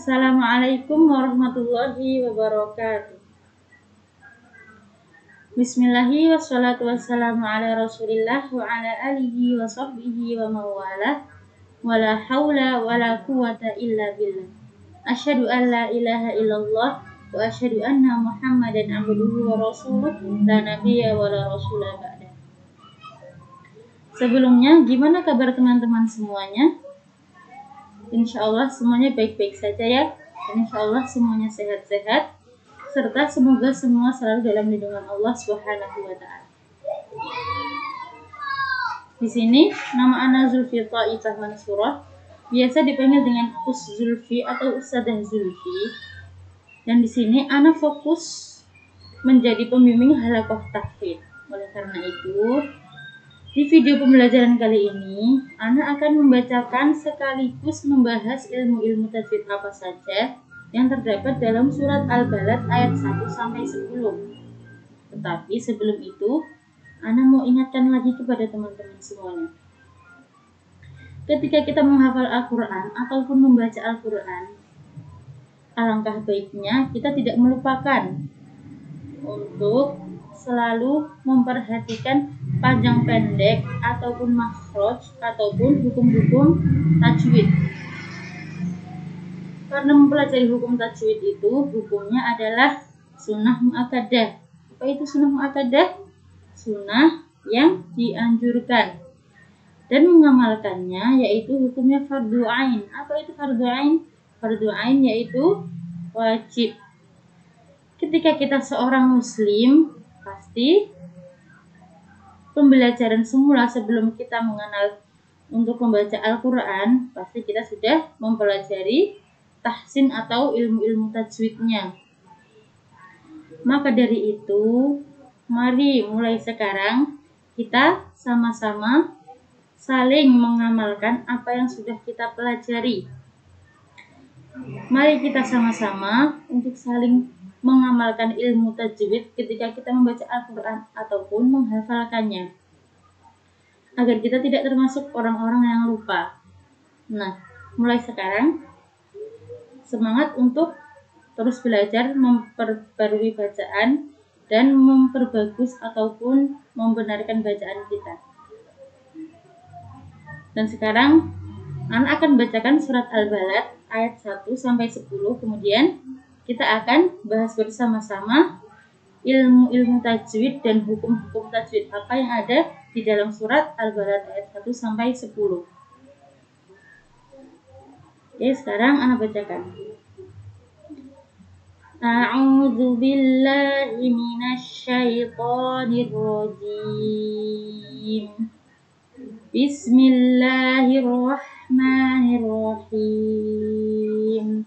Assalamualaikum warahmatullahi wabarakatuh. Bismillahi wassalatu wassalamu ala rasulillah wa ala alihi wa sahbihi wa mawalah wa la hawla wa la quwata illa billah. Asyhadu an la ilaha illallah wa asyhadu anna muhammadan abduhu wa rasuluh la nabiyya wa la rasulah ba'da. Sebelumnya, gimana kabar teman-teman semuanya? Insya Allah semuanya baik-baik saja ya. Dan insya Allah semuanya sehat-sehat. Serta semoga semua selalu dalam lindungan Allah Subhanahu wa Ta'ala. Di sini nama ana Zulfi Thaifah Mansurah, biasa dipanggil dengan Us Zulfi atau Ustadzah Zulfi. Dan di sini ana fokus menjadi pembimbing halaqah tahfidz. Oleh karena itu, di video pembelajaran kali ini, ana akan membacakan sekaligus membahas ilmu-ilmu tajwid apa saja yang terdapat dalam surat Al-Balad ayat 1-10. Tetapi sebelum itu, ana mau ingatkan lagi kepada teman-teman semuanya. Ketika kita menghafal Al-Quran ataupun membaca Al-Quran, alangkah baiknya kita tidak melupakan untuk selalu memperhatikan panjang pendek ataupun makhraj ataupun hukum-hukum tajwid. Karena mempelajari hukum tajwid itu hukumnya adalah sunnah muakkadah. Apa itu sunnah muakkadah? Sunnah yang dianjurkan. Dan mengamalkannya yaitu hukumnya fardhu ain. Apa itu fardhu ain? Fardhu ain yaitu wajib. Ketika kita seorang muslim, pasti pembelajaran semula sebelum kita mengenal untuk membaca Al-Quran, pasti kita sudah mempelajari tahsin atau ilmu-ilmu tajwidnya. Maka dari itu, mari mulai sekarang kita sama-sama saling mengamalkan apa yang sudah kita pelajari. Mari kita sama-sama untuk saling mengamalkan ilmu tajwid ketika kita membaca Al-Quran ataupun menghafalkannya, agar kita tidak termasuk orang-orang yang lupa. Nah, mulai sekarang semangat untuk terus belajar, memperbarui bacaan dan memperbagus ataupun membenarkan bacaan kita. Dan sekarang anak akan bacakan surat Al-Balad ayat 1-10, kemudian kita akan bahas bersama-sama ilmu-ilmu tajwid dan hukum-hukum tajwid apa yang ada di dalam surat Al-Balad ayat 1-10. Oke, sekarang anak bacakan. A'udzu billahi minasy syaithanir rajim. Bismillahirrahmanirrahim.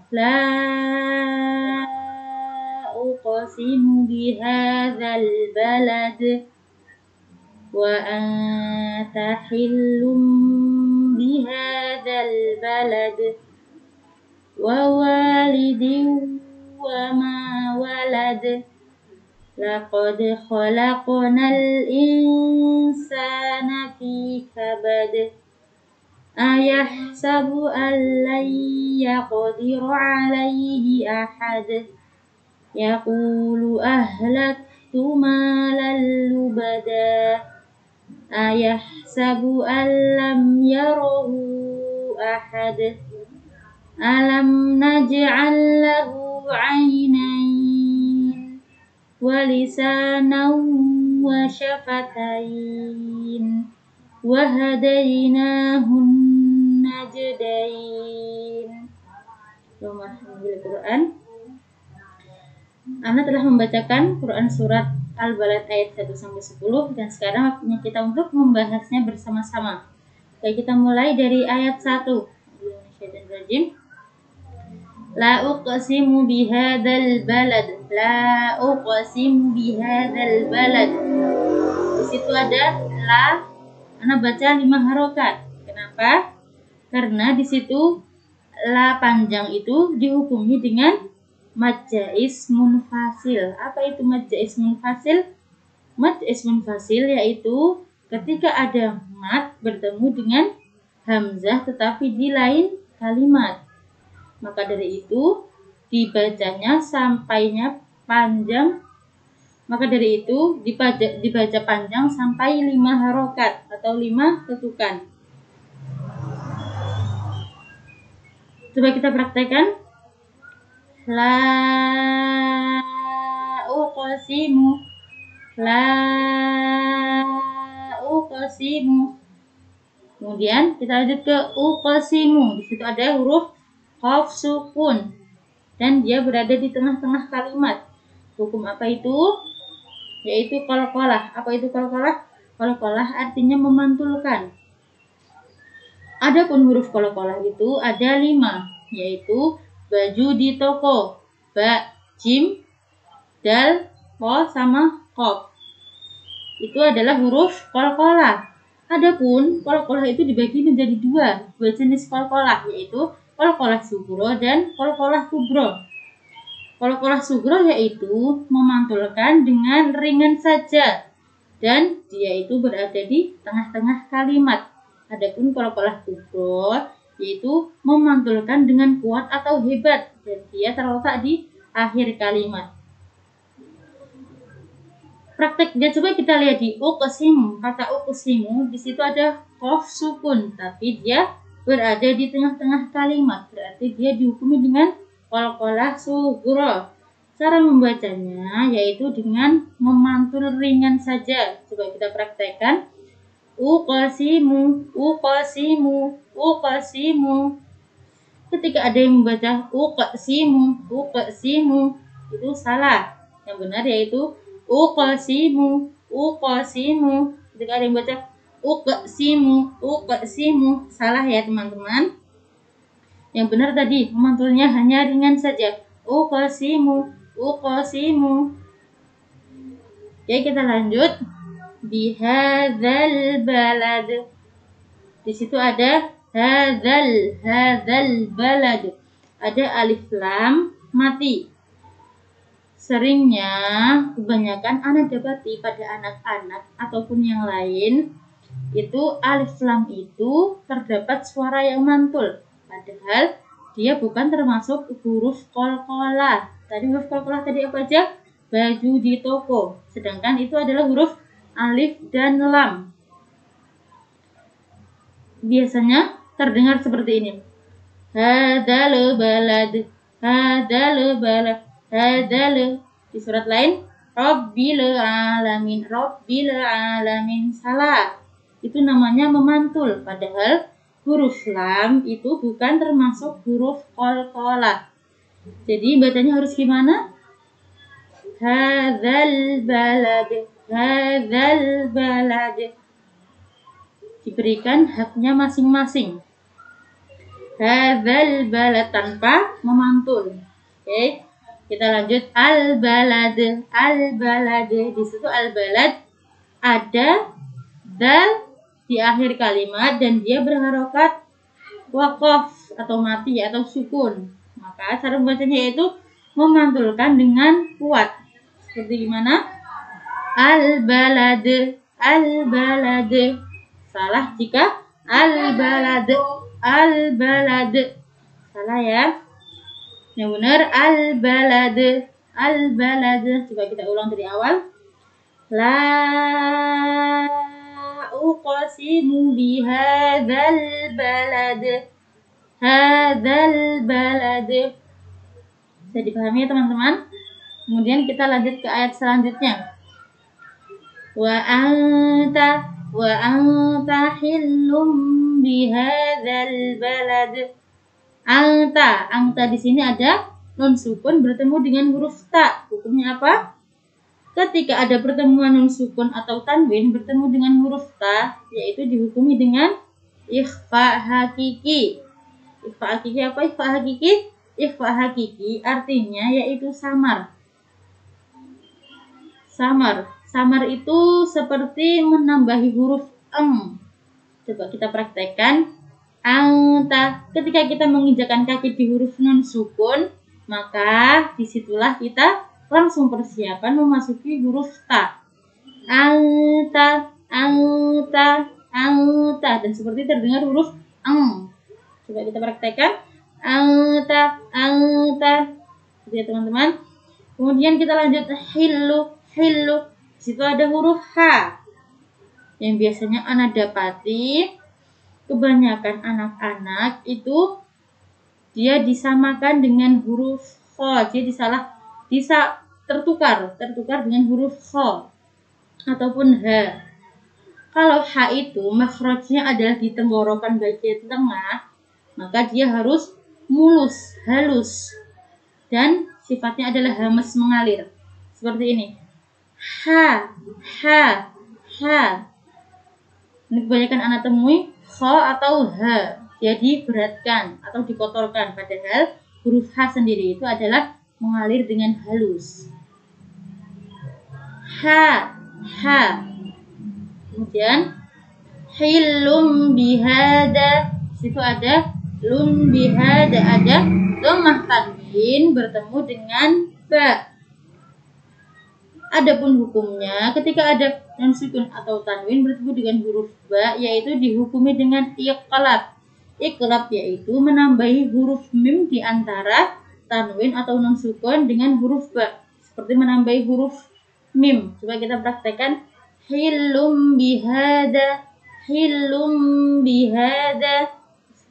La uqsimu bihadzal balad wa anta hillum bihadzal balad wa walidin wa ma walad laqad khalaqnal insana fi kabad ayahsabu an lan yaqdiru alaihi ahad yaqulu ahlaktu malan lubada ayahsabu an lam yarahu ahad alam naj'al lahu 'ainain wa lisanan wa syafatain wa hadainahun najdain. Alhamdulillah Quran. Ana telah membacakan Quran surat Al-Balad ayat 1-10 dan sekarang waktunya kita untuk membahasnya bersama-sama. Oke, kita mulai dari ayat 1. La uqsimu bihadzal balad. La uqsimu bihadzal balad. Di situ ada la, ana baca 5 harokat. Kenapa? Karena di situ la panjang itu dihukumi dengan mad jaiz munfasil. Apa itu mad jaiz munfasil? Mad jaiz munfasil yaitu ketika ada mad bertemu dengan hamzah tetapi di lain kalimat. Maka dari itu dibacanya sampainya panjang. Maka dari itu dibaca panjang sampai 5 harokat atau 5 ketukan. Coba kita praktekkan. La uqsimu, la uqsimu. Kemudian kita lanjut ke uqsimu. Di situ ada huruf qaf sukun dan dia berada di tengah-tengah kalimat. Hukum apa itu? Yaitu qalqalah. Apa itu qalqalah? Qalqalah artinya memantulkan. Adapun huruf qalqalah itu ada 5, yaitu baju di toko, ba, jim, dal, po, sama qaf. Itu adalah huruf qalqalah. Adapun qalqalah itu dibagi menjadi dua jenis qalqalah, yaitu qalqalah sugro dan qalqalah kubro. Qalqalah sugro yaitu memantulkan dengan ringan saja dan dia itu berada di tengah-tengah kalimat. Adapun qalqalah kubro yaitu memantulkan dengan kuat atau hebat dan dia terletak di akhir kalimat. Prakteknya coba kita lihat di uqsimu. Kata uqsimu di situ ada qaf sukun, tapi dia berada di tengah-tengah kalimat. Berarti dia dihukumi dengan qalqalah sugro. Cara membacanya yaitu dengan memantul ringan saja. Coba kita praktekkan. Uqsimu, uqsimu, uqsimu. Ketika ada yang membaca uqsimu, uqsimu, itu salah. Yang benar yaitu uqsimu, uqsimu. Ketika ada yang baca uqsimu, uqsimu, salah ya teman-teman. Yang benar tadi memantulnya hanya ringan saja. Uqsimu, uqsimu. Oke, kita lanjut. Bihadzal balad. Di situ ada hadzal balad. Ada alif lam mati. Seringnya kebanyakan anak dapati pada anak-anak ataupun yang lain itu alif lam itu terdapat suara yang mantul. Padahal dia bukan termasuk huruf qalqalah. Tadi huruf qalqalah tadi apa aja? Baju di toko. Sedangkan itu adalah huruf alif dan lam. Biasanya terdengar seperti ini. Hadzal balad, hadzal balad, hadzal. Di surat lain Rabbil alamin, Rabbil alamin. Salah. Itu namanya memantul. Padahal huruf lam itu bukan termasuk huruf qalqalah. Jadi bacanya harus gimana? Hadzal balad, hadzal balad. Diberikan haknya masing-masing. Hadzal balad tanpa memantul. Oke, kita lanjut. Al balad, al balad. Di situ al balad ada dal di akhir kalimat dan dia berharokat waqaf atau mati atau sukun. Maka cara membacanya yaitu memantulkan dengan kuat. Seperti gimana? Al balad, al balad. Salah jika al balad, al balad. Salah ya. Yang benar al balad, al balad. Coba kita ulang dari awal. La uqsimu bihadzal balad, hadzal balad. Bisa dipahami ya teman-teman? Kemudian kita lanjut ke ayat selanjutnya. Wa anta hillum bihadzal balad. Anta di sini ada nun sukun bertemu dengan huruf ta. Hukumnya apa? Ketika ada pertemuan nun sukun atau tanwin bertemu dengan huruf ta, yaitu dihukumi dengan ikhfa hakiki. Ikhfa hakiki apa? Ikhfa hakiki? Ikhfa hakiki artinya yaitu samar. Samar itu seperti menambahi huruf eng. Coba kita praktekkan. Anta. Ketika kita menginjakkan kaki di huruf nun sukun, maka disitulah kita langsung persiapan memasuki huruf ta. Anta, anta, anta. Dan seperti terdengar huruf eng. Coba kita praktekkan. anta, ya teman-teman. Kemudian kita lanjut hillu. Di situ ada huruf H yang biasanya Ana dapati kebanyakan anak-anak itu dia disamakan dengan huruf Kho. Jadi bisa tertukar dengan huruf Kho ataupun H. Kalau H itu makhrajnya adalah di tenggorokan bagian tengah, maka dia harus mulus, halus, dan sifatnya adalah hamas mengalir. Seperti ini. Ha. Ini kebanyakan anak temui Kho atau H. Dia diberatkan atau dikotorkan. Padahal huruf H sendiri itu adalah mengalir dengan halus. Ha. Kemudian hilum bihada. Di situ ada lum bihada, ada dhammah tanwin bertemu dengan ba. Adapun hukumnya ketika ada nun sukun atau tanwin bertemu dengan huruf ba, yaitu dihukumi dengan iqlab. Iqlab yaitu menambahi huruf mim di antara tanwin atau nun sukun dengan huruf ba, seperti menambahi huruf mim. Coba kita praktekkan. Hilum bihada.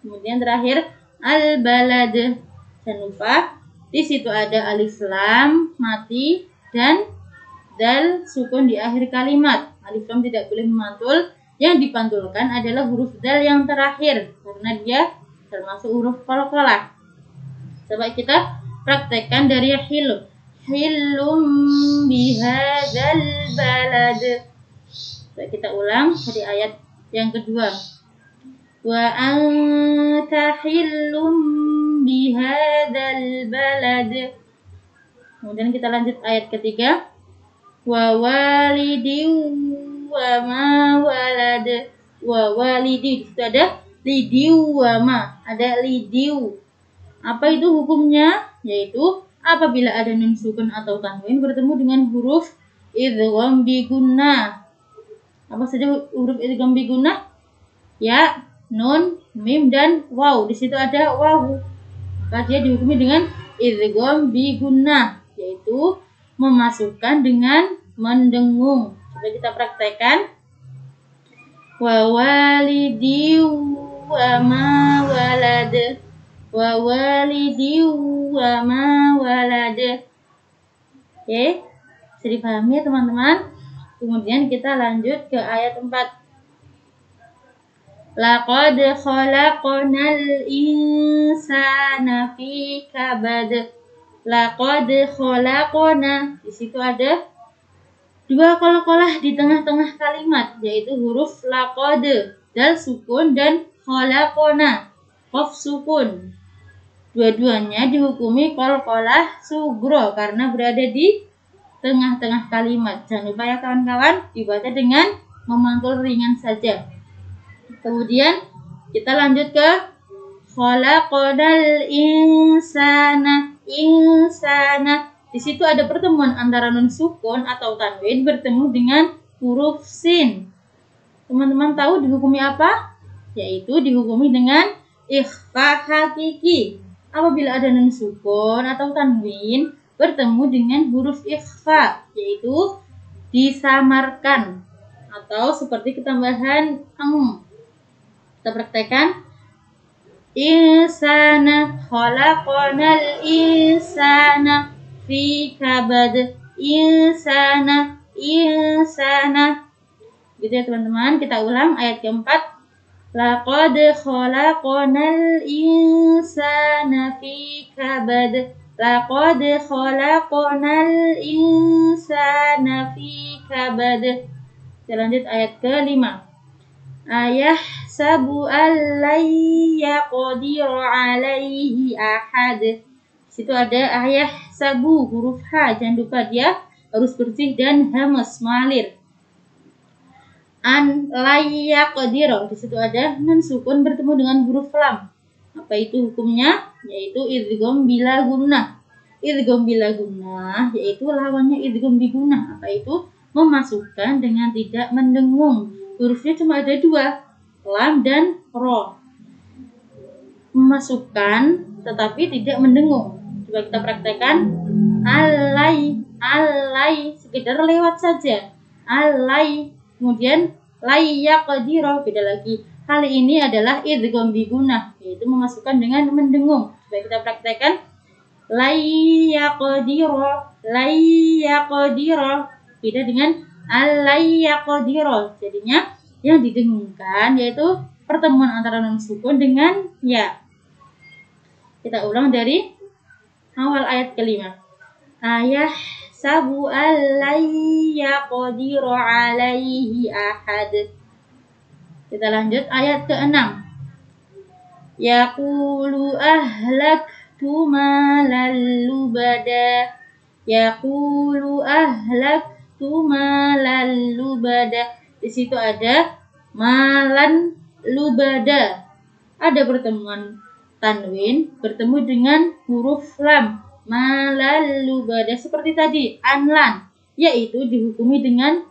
Kemudian terakhir al-balad. Jangan lupa di situ ada alif lam mati dan dal sukun di akhir kalimat. Alif lam tidak boleh memantul. Yang dipantulkan adalah huruf dal yang terakhir karena dia termasuk huruf qalqalah. Coba kita praktekkan dari hilum bihadzal balad. Kita ulang dari ayat yang kedua. Wa anta hillum bihadzal balad. Kemudian kita lanjut ayat ketiga. Wa walidin wa ma walad. Wa walidi. Itu ada lidiu wa ma. Ada lidiu. Apa itu hukumnya? Yaitu apabila ada nun sukun atau tanwin bertemu dengan huruf idgham bi gunnah. Apa saja huruf idgham bi gunnah? Ya, nun, mim, dan waw. Di situ ada waw. Maka dia dihukumi dengan idgham bi gunnah, yaitu memasukkan dengan mendengung. Coba kita praktekkan. Wa walidi wa ma walad. Wa walidi wa ma walad. Oke, bisa dipahami ya teman-teman? Kemudian kita lanjut ke ayat 4. Laqad khalaqnal insana fi kabad. Laqad khalaqna. Di situ ada dua qalqalah di tengah-tengah kalimat, yaitu huruf laqad, dal sukun, dan khalaqna, qaf sukun. Dua-duanya dihukumi qalqalah sugro karena berada di tengah-tengah kalimat. Jangan lupa ya kawan-kawan, dibaca dengan memantul ringan saja. Kemudian kita lanjut ke khalaqnal insana. Di situ ada pertemuan antara nun sukun atau tanwin bertemu dengan huruf sin. Teman-teman tahu dihukumi apa? Yaitu dihukumi dengan ikhfa hakiki. Apabila ada nun sukun atau tanwin bertemu dengan huruf ikhfa, yaitu disamarkan atau seperti ketambahan ang. Kita praktekkan. Insana khalaqnal insana fi kabad. Insana. Gitu ya teman-teman. Kita ulang ayat keempat. Laqad khalaqnal insana fi kabad. Laqad khalaqnal insana fi kabad. Kita lanjut ayat ke-5. Ayahsabu allai yaqdiru alaihi ahad. Di situ ada ayahsabu huruf H. Jangan lupa dia harus bersih dan hamas mengalir. An lai yaqdiru. Di situ ada nun sukun bertemu dengan huruf lam. Apa itu hukumnya? Yaitu idgham bila gunnah. Idgham bila gunnah yaitu lawannya idgham bi gunnah. Apa itu? Memasukkan dengan tidak mendengung. Hurufnya cuma ada dua, lam dan ro. Memasukkan tetapi tidak mendengung. Coba kita praktekkan. Alai, alai, sekedar lewat saja. Alai, kemudian lai yaqdira, beda lagi. Kali ini adalah idgham bi gunnah, yaitu memasukkan dengan mendengung. Coba kita praktekkan. Lai yaqdira, lai yaqdira, beda dengan alai yaqdira. Jadinya yang didengungkan yaitu pertemuan antara nun sukun dengan ya. Kita ulang dari awal ayat kelima. Ayah sabu allai yaqdiru alaihi ahad. Kita lanjut ayat ke-6. Yaqulu ahlaktu malal lubada. Yaqulu ahlaktu malal lubada. Di situ ada malan lubada. Ada pertemuan tanwin bertemu dengan huruf lam. Malal lubada seperti tadi anlan, yaitu dihukumi dengan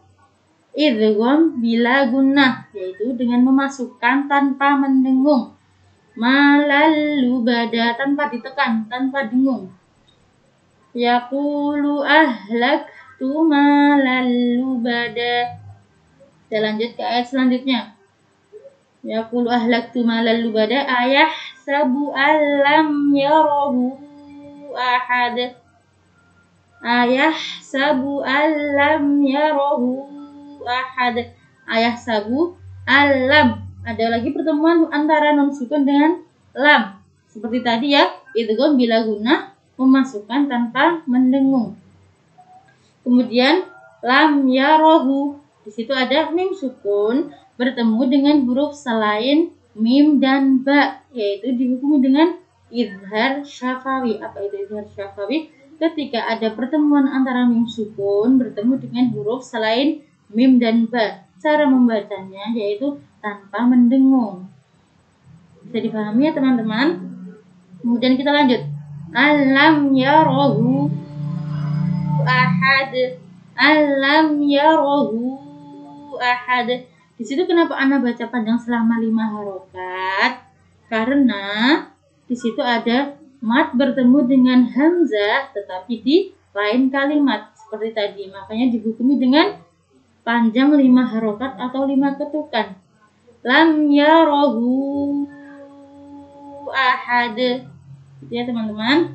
idgham bila gunnah, yaitu dengan memasukkan tanpa mendengung. Malal lubada tanpa ditekan, tanpa dengung. Yaqulu ahlaktu malal lubada. Kita lanjut ke ayat selanjutnya. Yaqulu ahlaktu malal lubada ayah sabu alam yarahu ahad. Ayah sabu alam yarahu ahad. Ayah sabu alam. Ada lagi pertemuan antara nun sukun dengan lam. Seperti tadi ya, idgham bila gunnah, memasukkan tanpa mendengung. Kemudian lam yarahu. Di situ ada mim sukun bertemu dengan huruf selain mim dan ba, yaitu dihukumi dengan izhar syafawi. Apa itu izhar syafawi? Ketika ada pertemuan antara mim sukun bertemu dengan huruf selain mim dan ba. Cara membacanya yaitu tanpa mendengung. Bisa dipahami ya teman-teman? Kemudian kita lanjut. Alam yarahu ahad. Alam yarahu ahad. Di situ kenapa Ana baca panjang selama 5 harokat? Karena di situ ada mat bertemu dengan hamzah tetapi di lain kalimat seperti tadi. Makanya dihukumi dengan panjang 5 harokat atau 5 ketukan. Lam yarahu ahad. Gitu ya teman-teman.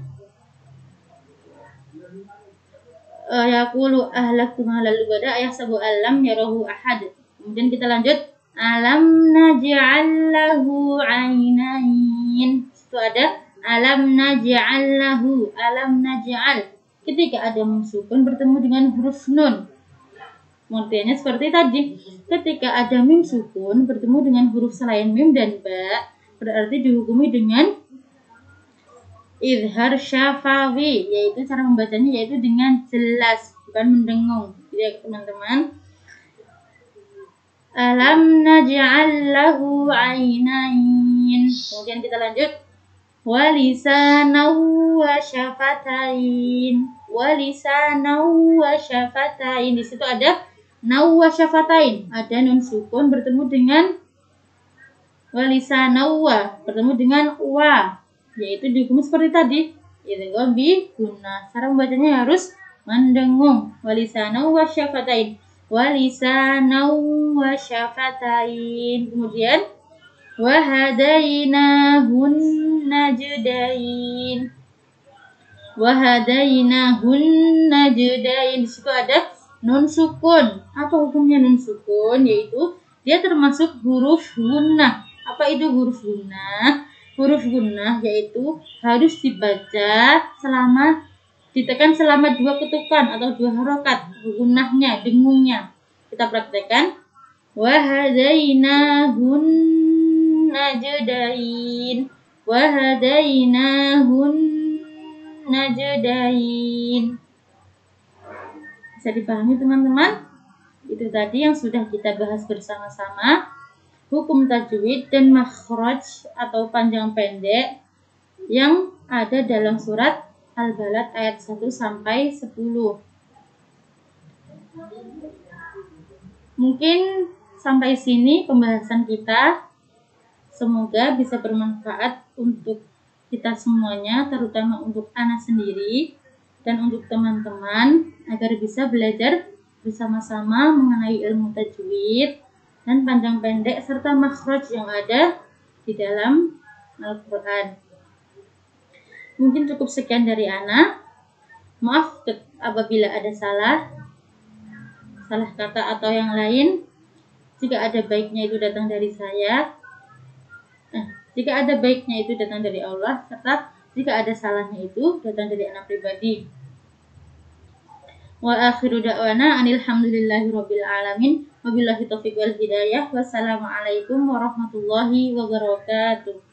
Yaqulu ahlaktu malal lubada ayah sabu alam yarahu ahad. Kemudian kita lanjut. Alam naj'al lahu 'ainain. Itu ada alam naj'al lahu. Alam naj'al. Ketika ada mim sukun bertemu dengan huruf nun. Pengertiannya seperti tadi. Ketika ada mim sukun bertemu dengan huruf selain mim dan ba, berarti dihukumi dengan izhar syafawi, yaitu cara membacanya yaitu dengan jelas, bukan mendengung. Ya teman-teman. Alam naj'al lahu 'ainain. Kemudian kita lanjut. Wa lisanan wa syafatain. Wa lisanan wa syafatain. Di situ ada naw wa syafatain. Ada nun sukun bertemu dengan wa lisanan wa bertemu dengan wa, yaitu dihukumi seperti tadi. Idgham bi gunnah. Cara membacanya harus mendengung. Wa lisanan wa syafatain. Walisanan wa syafatain. Kemudian wahadainahun najdain. Wahadainahun najdain. Di situ ada nun sukun. Apa hukumnya nun sukun? Yaitu dia termasuk huruf gunnah. Apa itu huruf gunnah? Huruf gunnah yaitu harus dibaca ditekan selama 2 ketukan atau 2 harokat, gunnahnya, dengungnya. Kita praktekkan. Wahadainahun najdain. Wahadainahun najdain. Bisa dipahami teman-teman? Itu tadi yang sudah kita bahas bersama-sama. Hukum tajwid dan makhraj atau panjang pendek yang ada dalam surat Al-Balad ayat 1 sampai 10. Mungkin sampai sini pembahasan kita. Semoga bisa bermanfaat untuk kita semuanya, terutama untuk anak sendiri dan untuk teman-teman, agar bisa belajar bersama-sama mengenai ilmu tajwid dan panjang pendek serta makhraj yang ada di dalam Al-Quran. Mungkin cukup sekian dari Ana. Maaf apabila ada salah kata atau yang lain. Jika ada baiknya itu datang dari saya. Jika ada baiknya itu datang dari Allah, serta jika ada salahnya itu datang dari Ana pribadi. Wa akhiru da'wana anil hamdulillahirabbil alamin. Wabillahi taufiq wal hidayah. Wassalamualaikum warahmatullahi wabarakatuh.